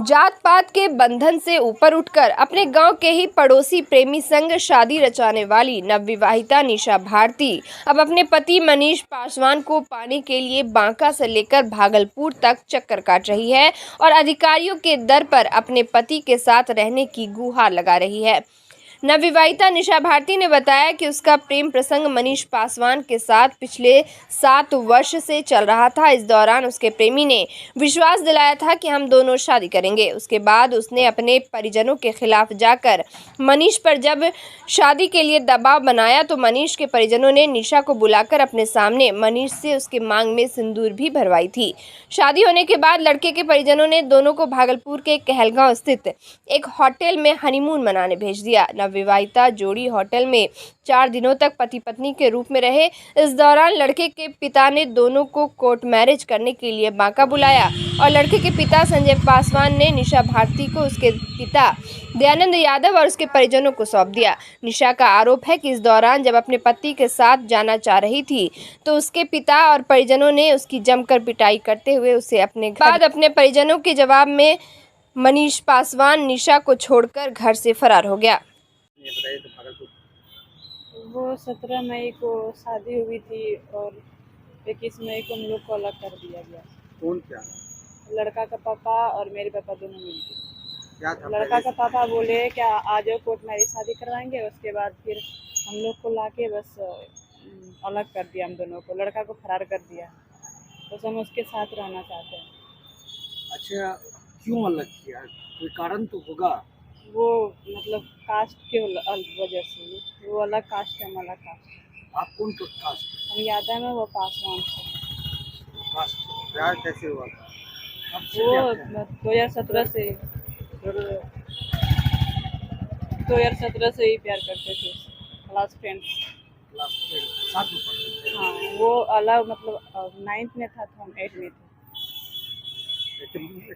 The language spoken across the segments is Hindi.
जात पात के बंधन से ऊपर उठकर अपने गांव के ही पड़ोसी प्रेमी संग शादी रचाने वाली नवविवाहिता निशा भारती अब अपने पति मनीष पासवान को पाने के लिए बांका से लेकर भागलपुर तक चक्कर काट रही है और अधिकारियों के दर पर अपने पति के साथ रहने की गुहार लगा रही है। नवविवाहिता निशा भारती ने बताया कि उसका प्रेम प्रसंग मनीष पासवान के साथ पिछले 7 वर्ष से चल रहा था। इस दौरान उसके प्रेमी ने विश्वास दिलाया था कि हम दोनों शादी करेंगे। उसके बाद उसने अपने परिजनों के खिलाफ जाकर मनीष पर जब शादी के लिए दबाव बनाया तो मनीष के परिजनों ने निशा को बुलाकर अपने सामने मनीष से उसके मांग में सिंदूर भी भरवाई थी। शादी होने के बाद लड़के के परिजनों ने दोनों को भागलपुर के कहलगांव स्थित एक होटल में हनीमून मनाने भेज दिया। नवविवाहिता जोड़ी होटल में 4 दिनों तक पति पत्नी के रूप में रहे। इस दौरान लड़के के पिता ने दोनों को कोर्ट मैरिज करने के लिए बांका बुलाया और लड़के के पिता संजय पासवान ने निशा भारती को उसके पिता दयानंद यादव और उसके परिजनों को सौंप दिया। निशा का आरोप है कि इस दौरान जब अपने पति के साथ जाना चाह रही थी तो उसके पिता और परिजनों ने उसकी जमकर पिटाई करते हुए उसे अपने परिजनों के जवाब में मनीष पासवान निशा को छोड़कर घर से फरार हो गया। वो 17 मई को शादी हुई थी और 21 मई को हम लोग को अलग कर दिया गया। कौन क्या? लड़का का पापा और मेरे पापा दोनों मिलकर। क्या था? लड़का का पापा बोले क्या आ जाओ कोर्ट मैरिज शादी करवाएंगे, उसके बाद फिर हम लोग को लाके बस अलग कर दिया। हम दोनों को, लड़का को फरार कर दिया। बस हम उसके साथ रहना चाहते हैं। अच्छा, क्यों अलग किया? कोई कारण तो होगा। वो मतलब कास्ट के वजह से, वो अलग कास्ट है, हम अलग कास्ट। आप कौन कास्ट? हम यादव में, वो पासवान से। कास्ट प्यार कैसे हुआ था? वो 2017 से 2017 से ही प्यार करते थे, क्लास फ्रेंड। साथ में पढ़ते थे? हाँ, वो अलग मतलब 9th में था तो हम 8 में थे। एक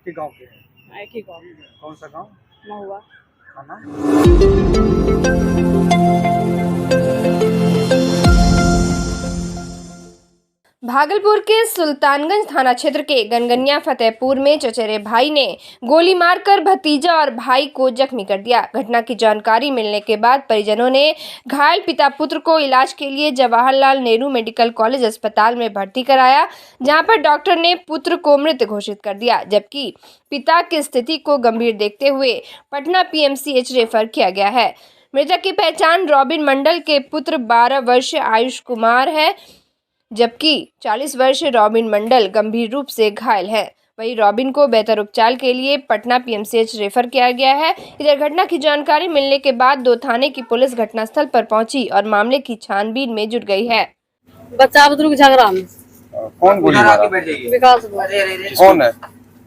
ही गाँव के हैं? एक ही गाँव। कौन सा गाँव? महुआ। खाना? भागलपुर के सुल्तानगंज थाना क्षेत्र के गनगनिया फतेहपुर में चचेरे भाई ने गोली मारकर भतीजा और भाई को जख्मी कर दिया। घटना की जानकारी मिलने के बाद परिजनों ने घायल पिता पुत्र को इलाज के लिए जवाहरलाल नेहरू मेडिकल कॉलेज अस्पताल में भर्ती कराया, जहां पर डॉक्टर ने पुत्र को मृत घोषित कर दिया, जबकि पिता की स्थिति को गंभीर देखते हुए पटना पीएमसीएच रेफर किया गया है। मृतक की पहचान रॉबिन मंडल के पुत्र 12 वर्षीय आयुष कुमार है, जबकि 40 वर्षीय रॉबिन मंडल गंभीर रूप से घायल है। वहीं रॉबिन को बेहतर उपचार के लिए पटना पीएमसीएच रेफर किया गया है। इधर घटना की जानकारी मिलने के बाद 2 थाने की पुलिस घटनास्थल पर पहुंची और मामले की छानबीन में जुट गई है। बच्चा बुजुर्ग झगड़ा में। कौन गोली मारा? विकास कौन है?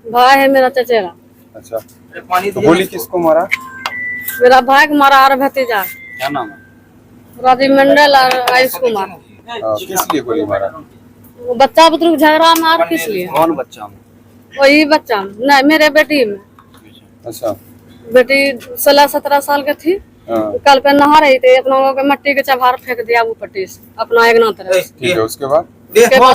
भाई है मेरा चचेरा। अच्छा, तो गोली किसको मारा? मेरा भाई को मारा और भतीजा। क्या नाम है? रॉबिन मंडल और आयुष कुमार। किस लिए गोली मारा? बच्चा बुजुर्ग झगड़ा में। और किस लिए? कौन बच्चा में? वही बच्चा में, नहीं मेरे बेटी में। अच्छा, बेटी 16-17 साल की थी। कल पे नहा रही थी, अपना मट्टी के चबार फेंक दिया वो पट्टी से अपना एक तरफ। ठीक है, उसके बाद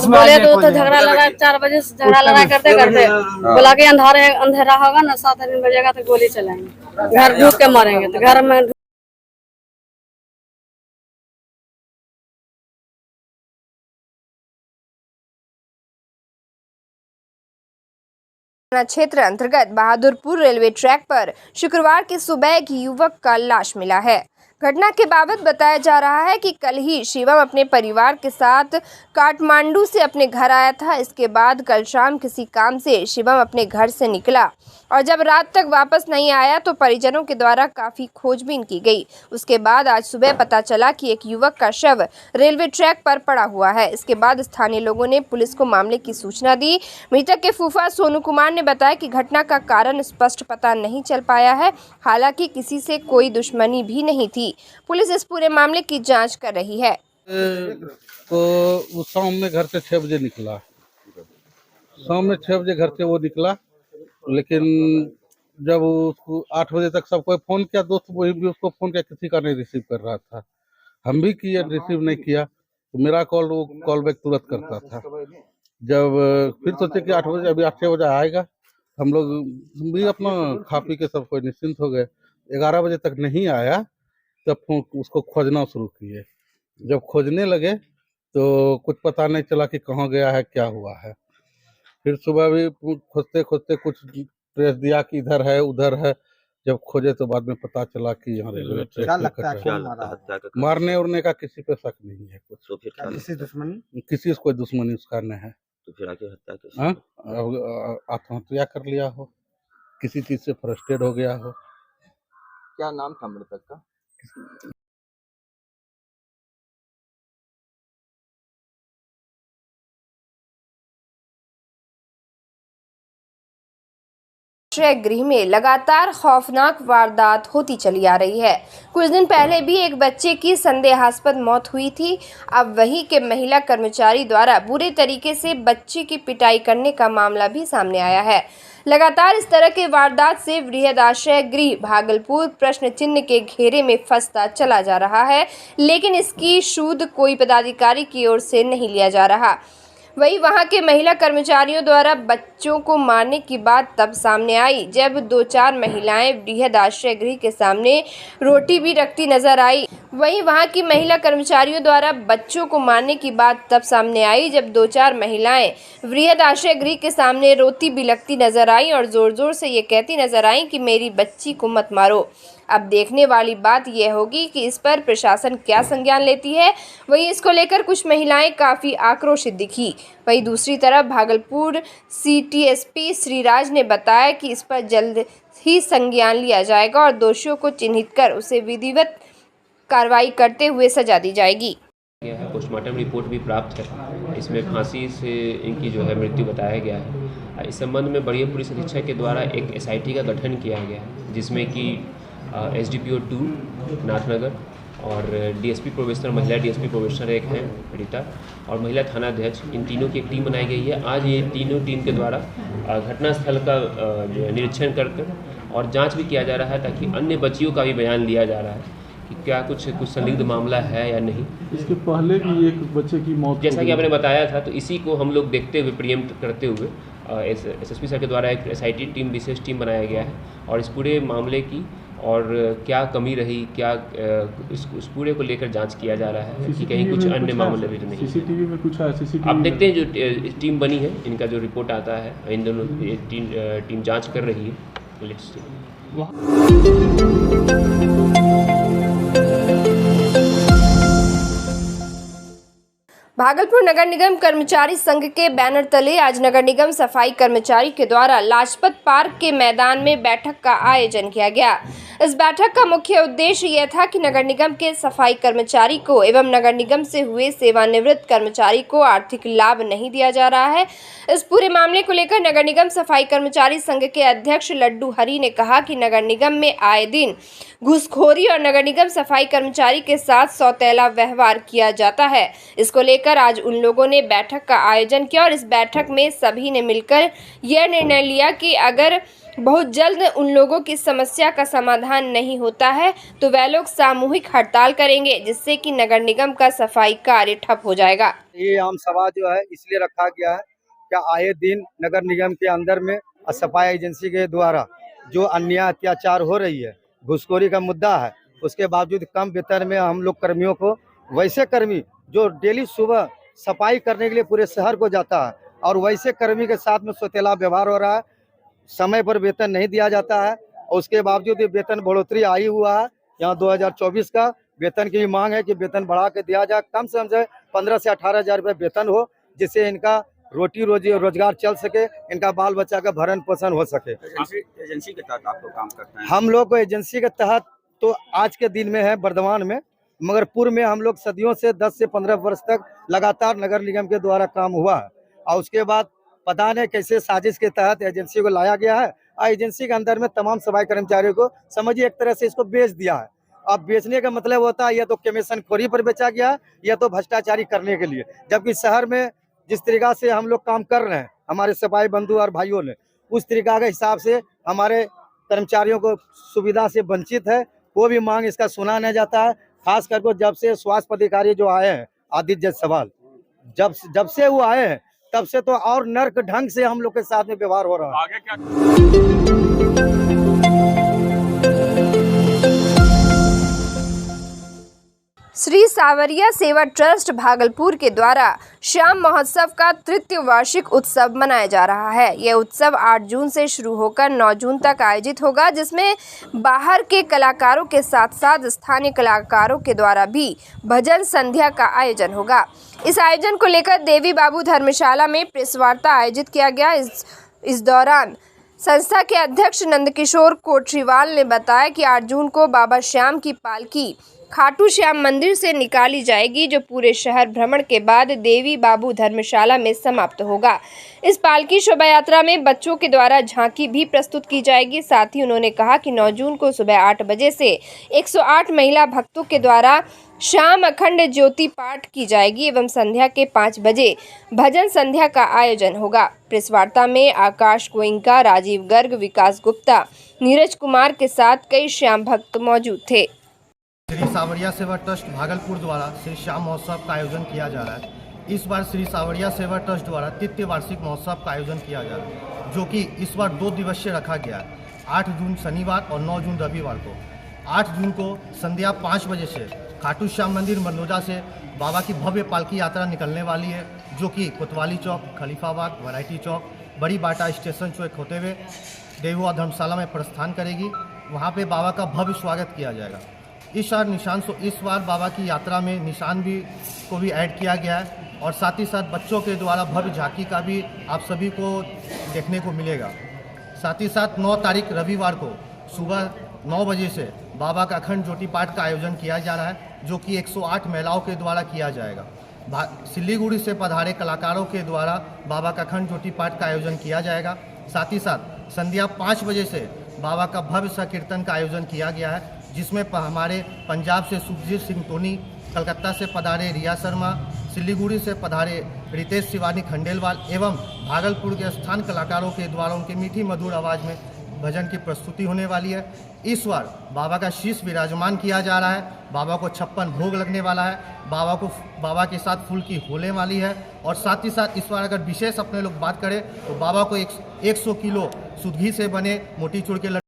बोले तो झगड़ा लगा। 4 बजे से झगड़ा लगा करते करते बोला कि अंधेरा होगा ना, 7 बजेगा तो गोली चलाएंगे, घर ढूक के मारेंगे। तो घर में क्षेत्र अंतर्गत बहादुरपुर रेलवे ट्रैक पर शुक्रवार की सुबह एक युवक का लाश मिला है। घटना के बाबत बताया जा रहा है कि कल ही शिवम अपने परिवार के साथ काठमांडू से अपने घर आया था। इसके बाद कल शाम किसी काम से शिवम अपने घर से निकला और जब रात तक वापस नहीं आया तो परिजनों के द्वारा काफी खोजबीन की गई। उसके बाद आज सुबह पता चला कि एक युवक का शव रेलवे ट्रैक पर पड़ा हुआ है। इसके बाद स्थानीय लोगों ने पुलिस को मामले की सूचना दी। मृतक के फूफा सोनू कुमार ने बताया कि घटना का कारण स्पष्ट पता नहीं चल पाया है। हालांकि किसी से कोई दुश्मनी भी नहीं थी। पुलिस इस पूरे मामले की जांच कर रही है। तो वो शाम में घर से 6 बजे निकला। शाम में 6 बजे घर से वो निकला, लेकिन जब उसको 8 बजे तक सबको फोन किया, दोस्त वही भी उसको फोन किया, किसी का नहीं रिसीव कर रहा था। हम भी किए, रिसीव नहीं किया। तो मेरा वो कॉल बैक तुरंत करता था। जब फिर सोचे कि 8 बजे, अभी 8 बजे आएगा, हम लोग भी अपना खा पी के सब कोई निश्चिंत हो गए। 11 बजे तक नहीं आया, तब उसको खोजना शुरू किए। जब खोजने लगे तो कुछ पता नहीं चला कि कहाँ गया है, क्या हुआ है। फिर सुबह भी खोजते खोजते कुछ ट्रेस दिया कि इधर है उधर है। जब खोजे तो बाद में पता चला कि यहाँ रेलवे ट्रैक क्या पे लगता है कटा कौन है। मारा है? हत्या का कारण? मारने उड़ने का किसी पे शक नहीं है कुछ। तो फिर क्या किसी लगता है? दुश्मनी? किसी से कोई दुश्मनी उसका नहीं है। तो फिर आगे हत्या कैसे हाँ, हुई? आत्महत्या कर लिया हो, किसी चीज से फ्रस्ट्रेट हो गया हो। क्या नाम था मृतक का? आश्रय गृह में लगातार खौफनाक वारदात होती चली आ रही है। कुछ दिन पहले भी एक बच्चे की संदेहास्पद मौत हुई थी। अब वहीं के महिला कर्मचारी द्वारा बुरे तरीके से बच्चे की पिटाई करने का मामला भी सामने आया है। लगातार इस तरह के वारदात से वृहदाश्रय गृह भागलपुर प्रश्न चिन्ह के घेरे में फंसता चला जा रहा है, लेकिन इसकी सूद कोई पदाधिकारी की ओर से नहीं लिया जा रहा। वहीं वहां के महिला कर्मचारियों द्वारा बच्चों को मारने की बात तब सामने आई जब 2-4 महिलाएं वृहद आश्रय गृह के सामने रोटी भी रखती नजर आई। वहीं वहां की महिला कर्मचारियों द्वारा बच्चों को मारने की बात तब सामने आई जब 2-4 महिलाएं वृहद आश्रय गृह के सामने रोटी भी लगती नजर आई और जोर जोर से ये कहती नजर आई कि मेरी बच्ची को मत मारो। अब देखने वाली बात यह होगी कि इस पर प्रशासन क्या संज्ञान लेती है। वहीं इसको लेकर कुछ महिलाएं काफी आक्रोशित दिखी। वहीं दूसरी तरफ भागलपुर सीटीएसपी श्रीराज ने बताया कि इस पर जल्द ही संज्ञान लिया जाएगा और दोषियों को चिन्हित कर उसे विधिवत कार्रवाई करते हुए सजा दी जाएगी। गया है। पोस्टमार्टम रिपोर्ट भी प्राप्त है। इसमें फांसी से इनकी जो है मृत्यु बताया गया है। इस संबंध में बड़िया पुलिस अधीक्षक के द्वारा एक एसआईटी का गठन किया गया है, जिसमें कि एसडीपीओ 2 नाथनगर और डीएसपी प्रोबेशनर, महिला डीएसपी प्रोबेशनर एक हैं रीता, और महिला थाना अध्यक्ष, इन तीनों की एक टीम बनाई गई है। आज ये तीनों टीम के द्वारा घटनास्थल का जो है निरीक्षण कर और जांच भी किया जा रहा है, ताकि अन्य बच्चियों का भी बयान लिया जा रहा है कि क्या कुछ संदिग्ध मामला है या नहीं। इसके पहले भी एक बच्चे की मौत जैसा कि आपने बताया था, तो इसी को हम लोग देखते हुए प्रियम्प्ट करते हुए एसएसपी सर के द्वारा एक एसआईटी टीम, विशेष टीम बनाया गया है और इस पूरे मामले की और क्या कमी रही, क्या इस पूरे को लेकर जांच किया जा रहा है कि कहीं कुछ अन्य मामले भी नहीं। सीसीटीवी में कुछ है? सीसीटीवी आप देखते हैं जो टीम बनी है, इनका जो रिपोर्ट आता है, इन दोनों टीम जांच कर रही है। Let's see. भागलपुर नगर निगम कर्मचारी संघ के बैनर तले आज नगर निगम सफाई कर्मचारी के द्वारा लाजपत पार्क के मैदान में बैठक का आयोजन किया गया। इस बैठक का मुख्य उद्देश्य यह था कि नगर निगम के सफाई कर्मचारी को एवं नगर निगम से हुए सेवानिवृत्त कर्मचारी को आर्थिक लाभ नहीं दिया जा रहा है। इस पूरे मामले को लेकर नगर निगम सफाई कर्मचारी संघ के अध्यक्ष लड्डू हरी ने कहा कि नगर निगम में आए दिन घूसखोरी और नगर निगम सफाई कर्मचारी के साथ सौतेला व्यवहार किया जाता है। इसको लेकर आज उन लोगों ने बैठक का आयोजन किया और इस बैठक में सभी ने मिलकर यह निर्णय लिया कि अगर बहुत जल्द उन लोगों की समस्या का समाधान नहीं होता है तो वह लोग सामूहिक हड़ताल करेंगे, जिससे कि नगर निगम का सफाई कार्य ठप हो जाएगा। ये आम सभा जो है इसलिए रखा गया है क्या आए दिन नगर निगम के अंदर में सफाई एजेंसी के द्वारा जो अन्याय अत्याचार हो रही है, घुसखोरी का मुद्दा है, उसके बावजूद कम वेतन में हम लोग कर्मियों को, वैसे कर्मी जो डेली सुबह सफाई करने के लिए पूरे शहर को जाता है और वैसे कर्मी के साथ में सौतेला व्यवहार हो रहा है, समय पर वेतन नहीं दिया जाता है और उसके बावजूद ये वेतन बढ़ोतरी आई हुआ है। यहाँ 2024 का वेतन की भी मांग है कि वेतन बढ़ा के दिया जाए, कम से कम 15 से 18 हज़ार रुपये वेतन हो, जिससे इनका रोटी रोजगार चल सके, इनका बाल बच्चा का भरण पोषण हो सके। एजेंसी के तहत आप लोग काम करते हैं? हम लोग को एजेंसी के तहत तो आज के दिन में है वर्धमान में, मगर पूर्व में हम लोग सदियों से 10 से 15 वर्ष तक लगातार नगर निगम के द्वारा काम हुआ है और उसके बाद पता नहीं कैसे साजिश के तहत एजेंसी को लाया गया है और एजेंसी के अंदर में तमाम सफाई कर्मचारियों को समझिए एक तरह से इसको बेच दिया है। अब बेचने का मतलब होता है या तो कमीशन खोरी पर बेचा गया है या तो भ्रष्टाचारी करने के लिए, जबकि शहर में जिस तरीका से हम लोग काम कर रहे हैं हमारे सफाई बंधु और भाइयों ने, उस तरीका के हिसाब से हमारे कर्मचारियों को सुविधा से वंचित है। कोई भी मांग इसका सुना नहीं जाता है। खास करके जब से स्वास्थ्य अधिकारी जो आए हैं आदित्य जायसवाल, जब से वो आए हैं तब से तो और नर्क ढंग से हम लोग के साथ में व्यवहार हो रहा है। आगे क्या श्री सावरिया सेवा ट्रस्ट भागलपुर के द्वारा श्याम महोत्सव का तृतीय वार्षिक उत्सव मनाया जा रहा है। यह उत्सव 8 जून से शुरू होकर 9 जून तक आयोजित होगा, जिसमें बाहर के कलाकारों के साथ साथ स्थानीय कलाकारों के द्वारा भी भजन संध्या का आयोजन होगा। इस आयोजन को लेकर देवी बाबू धर्मशाला में प्रेस वार्ता आयोजित किया गया। इस दौरान संस्था के अध्यक्ष नंदकिशोर कोठरीवाल ने बताया कि 8 जून को बाबा श्याम की पालकी खाटू श्याम मंदिर से निकाली जाएगी, जो पूरे शहर भ्रमण के बाद देवी बाबू धर्मशाला में समाप्त होगा। इस पालकी शोभा यात्रा में बच्चों के द्वारा झांकी भी प्रस्तुत की जाएगी। साथ ही उन्होंने कहा कि 9 जून को सुबह 8 बजे से 108 महिला भक्तों के द्वारा शाम अखंड ज्योति पाठ की जाएगी एवं संध्या के 5 बजे भजन संध्या का आयोजन होगा। प्रेस वार्ता में आकाश गोइंका, राजीव गर्ग, विकास गुप्ता, नीरज कुमार के साथ कई श्याम भक्त मौजूद थे। श्री सावरिया सेवा ट्रस्ट भागलपुर द्वारा श्री श्याम महोत्सव का आयोजन किया जा रहा है। इस बार श्री सावरिया सेवा ट्रस्ट द्वारा तृतीय वार्षिक महोत्सव का आयोजन किया जा रहा है, जो कि इस बार 2 दिवसीय रखा गया है। 8 जून शनिवार और 9 जून रविवार को। 8 जून को संध्या 5 बजे से खाटू श्याम मंदिर मनोजा से बाबा की भव्य पालकी यात्रा निकलने वाली है, जो कि कोतवाली चौक, खलीफाबाद, वैरायटी चौक, बड़ी बाटा स्टेशन चौक होते हुए देववा धर्मशाला में प्रस्थान करेगी। वहाँ पे बाबा का भव्य स्वागत किया जाएगा। इस बार बाबा की यात्रा में निशान को भी ऐड किया गया है और साथ ही साथ बच्चों के द्वारा भव्य झांकी का भी आप सभी को देखने को मिलेगा। साथ ही साथ 9 तारीख रविवार को सुबह 9 बजे से बाबा का अखंड ज्योति पाठ का आयोजन किया जा रहा है, जो कि 108 महिलाओं के द्वारा किया जाएगा। सिलीगुड़ी से पधारे कलाकारों के द्वारा बाबा का अखंड ज्योति पाठ का आयोजन किया जाएगा। साथ ही साथ संध्या 5 बजे से बाबा का भव्य संकीर्तन का आयोजन किया गया है, जिसमें हमारे पंजाब से सुखजीत सिंह टोनी, कलकत्ता से पधारे रिया शर्मा, सिलीगुड़ी से पधारे रितेश शिवानी खंडेलवाल एवं भागलपुर के स्थान कलाकारों के द्वारा उनकी मीठी मधुर आवाज़ में भजन की प्रस्तुति होने वाली है। इस बार बाबा का शीश विराजमान किया जा रहा है। बाबा को 56 भोग लगने वाला है। बाबा के साथ फूल की होने वाली है। और साथ ही साथ इस बार अगर विशेष अपने लोग बात करें तो बाबा को 100 किलो शुद्ध घी से बने मोतीचूर के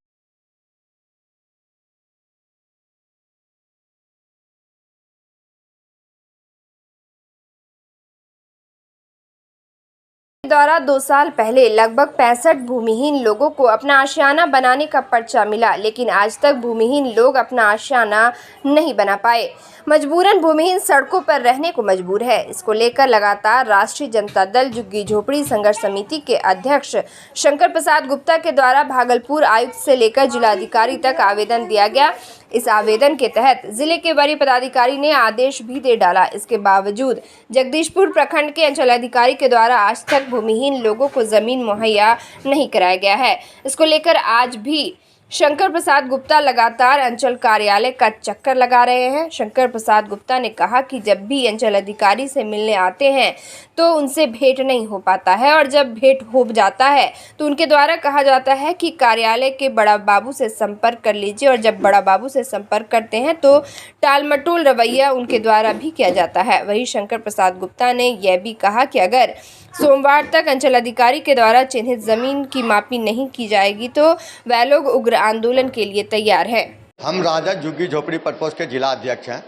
द्वारा 2 साल पहले लगभग 65 भूमिहीन लोगों को अपना आशियाना बनाने का पर्चा मिला, लेकिन आज तक भूमिहीन लोग अपना आशियाना नहीं बना पाए। मजबूरन भूमिहीन सड़कों पर रहने को मजबूर है। इसको लेकर लगातार राष्ट्रीय जनता दल झुग्गी झोपड़ी संघर्ष समिति के अध्यक्ष शंकर प्रसाद गुप्ता के द्वारा भागलपुर आयुक्त से लेकर जिलाधिकारी तक आवेदन दिया गया। इस आवेदन के तहत जिले के वरीय पदाधिकारी ने आदेश भी दे डाला। इसके बावजूद जगदीशपुर प्रखंड के अंचलाधिकारी के द्वारा आज तक भूमिहीन लोगों को जमीन मुहैया नहीं कराया गया है। इसको लेकर आज भी शंकर प्रसाद गुप्ता लगातार अंचल कार्यालय का चक्कर लगा रहे हैं। शंकर प्रसाद गुप्ता ने कहा कि जब भी अंचल अधिकारी से मिलने आते हैं तो उनसे भेंट नहीं हो पाता है, और जब भेंट हो जाता है तो उनके द्वारा कहा जाता है कि कार्यालय के बड़ा बाबू से संपर्क कर लीजिए, और जब बड़ा बाबू से संपर्क करते हैं तो टालमटोल रवैया उनके द्वारा भी किया जाता है। वहीं शंकर प्रसाद गुप्ता ने यह भी कहा कि अगर सोमवार तक अंचल अधिकारी के द्वारा चिन्हित जमीन की मापी नहीं की जाएगी तो वह लोग उग्र आंदोलन के लिए तैयार हैं। हम राजा झुग्गी झोपड़ी प्रकोष्ठ के जिला अध्यक्ष हैं।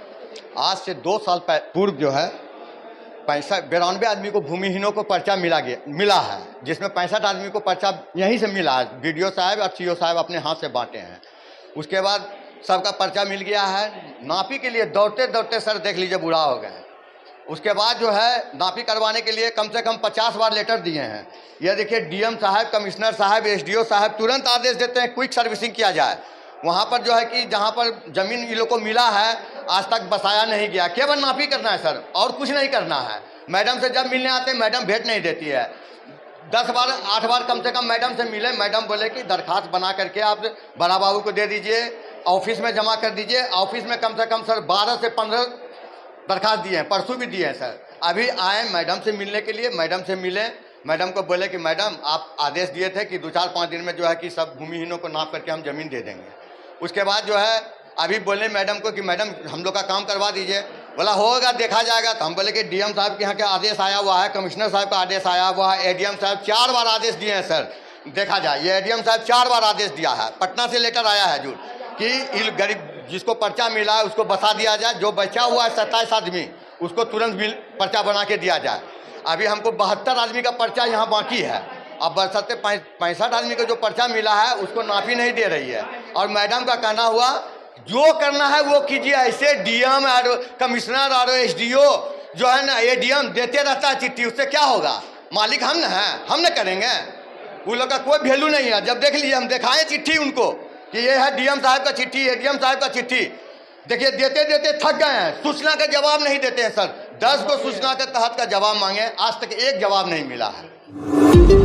आज से 2 साल पूर्व जो है 92 आदमी को भूमिहीनों को पर्चा मिला है, जिसमें 65 आदमी को पर्चा यहीं से मिला है। बीडीओ साहब और सीओ साहब अपने हाथ से बांटे हैं। उसके बाद सबका पर्चा मिल गया है। नापी के लिए दौड़ते दौड़ते सर देख लीजिए बुरा हो गए। उसके बाद जो है नापी करवाने के लिए कम से कम 50 बार लेटर दिए हैं। यह देखिए डीएम साहब, कमिश्नर साहब, एसडीओ साहब तुरंत आदेश देते हैं क्विक सर्विसिंग किया जाए। वहाँ पर जो है कि जहाँ पर ज़मीन इन लोग को मिला है आज तक बसाया नहीं गया, केवल नापी करना है सर, और कुछ नहीं करना है। मैडम से जब मिलने आते हैं मैडम भेंट नहीं देती है। 10 बार 8 बार कम से कम मैडम से मिले। मैडम बोले कि दरखास्त बना करके आप बड़ा बाबू को दे दीजिए, ऑफिस में जमा कर दीजिए। ऑफिस में कम से कम सर 12 से 15 दरखास्त दिए हैं, परसों भी दिए हैं सर। अभी आए मैडम से मिलने के लिए, मैडम से मिले। मैडम को बोले कि मैडम आप आदेश दिए थे कि 2-4-5 दिन में जो है कि सब भूमिहीनों को नाप करके हम ज़मीन दे देंगे। उसके बाद जो है अभी बोले मैडम को कि मैडम हम लोग का काम करवा दीजिए। बोला होगा देखा जाएगा। तो हम बोले कि डीएम साहब के यहाँ के आदेश आया हुआ है, कमिश्नर साहब का आदेश आया हुआ है, एडीएम साहब 4 बार आदेश दिए हैं सर, देखा जाए। ये एडीएम साहब 4 बार आदेश दिया है, पटना से लेटर आया है जो कि गरीब जिसको पर्चा मिला है उसको बसा दिया जाए, जो बचा हुआ है 27 आदमी उसको तुरंत पर्चा बना के दिया जाए। अभी हमको 72 आदमी का पर्चा यहाँ बाकी है। अब बरसाते 65 आदमी को जो पर्चा मिला है उसको नाफी नहीं दे रही है। और मैडम का कहना हुआ जो करना है वो कीजिए। ऐसे डीएम और कमिश्नर और एसडीओ जो है ना, एडीएम देते रहता है चिट्ठी, उससे क्या होगा? मालिक हम न हैं, हम न करेंगे? वो लोग का कोई वैल्यू नहीं है। जब देख लीजिए हम दिखाएं चिट्ठी उनको कि ये है डीएम साहब का चिट्ठी, एडीएम साहब का चिट्ठी, देखिए देते देते थक गए हैं। सूचना का जवाब नहीं देते हैं सर। 10 को सूचना के तहत का जवाब मांगे, आज तक एक जवाब नहीं मिला है।